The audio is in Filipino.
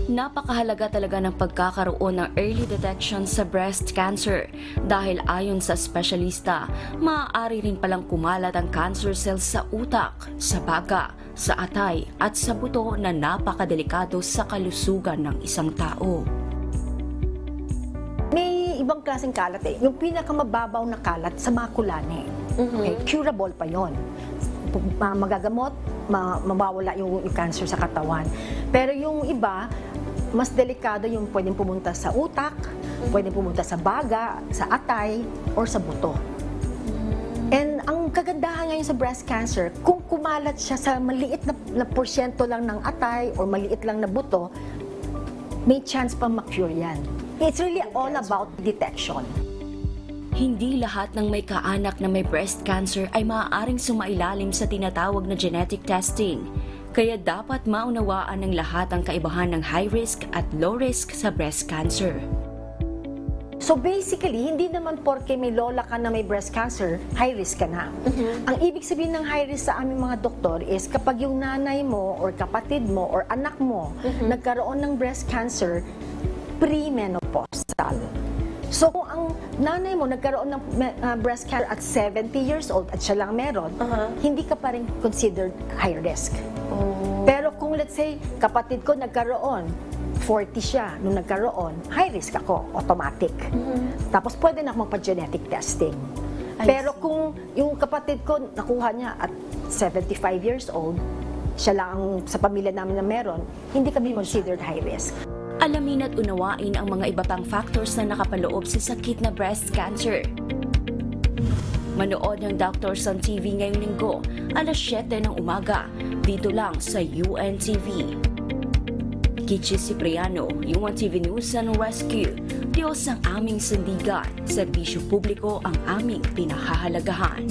Napakahalaga talaga ng pagkakaroon ng early detection sa breast cancer dahil ayon sa espesyalista, maaari rin palang kumalat ang cancer cells sa utak, sa baga, sa atay at sa buto na napakadelikado sa kalusugan ng isang tao. May ibang klaseng kalat eh. Yung pinakamababaw na kalat sa makulani. Okay, curable pa yon. Magagamot, mawawala yung cancer sa katawan. Pero yung iba, mas delikado yung pwedeng pumunta sa utak, pwedeng pumunta sa baga, sa atay, or sa buto. And ang kagandahan ngayon sa breast cancer, kung kumalat siya sa maliit na porsyento lang ng atay or maliit lang na buto, may chance pa ma-cure yan. It's really all about detection. Hindi lahat ng may kaanak na may breast cancer ay maaaring sumailalim sa tinatawag na genetic testing. Kaya dapat maunawaan ng lahat ang kaibahan ng high risk at low risk sa breast cancer. So basically, hindi naman porke may lola ka na may breast cancer, high risk ka na. Ang ibig sabihin ng high risk sa aming mga doktor is kapag yung nanay mo or kapatid mo or anak mo nagkaroon ng breast cancer pre-menopausal. So kung ang nanay mo nagkaroon ng breast cancer at 70 years old at siya lang meron, hindi ka pa rin considered high risk. Pero kung let's say kapatid ko nagkaroon, 40 siya nung nagkaroon, high risk ako, automatic. Tapos pwede na akong magpa-genetic testing. Pero kung yung kapatid ko nakuha niya at 75 years old, siya lang ang sa pamilya namin na meron, hindi kami considered high risk. Alamin at unawain ang mga iba pang factors na nakapaloob sa sakit na breast cancer. Manood ng Doctors on TV ngayong linggo, alas 7 ng umaga, dito lang sa UNTV. Kichi Cipriano, UNTV News and Rescue. Diyos ang aming sandigan, serbisyo publiko ang aming pinahahalagahan.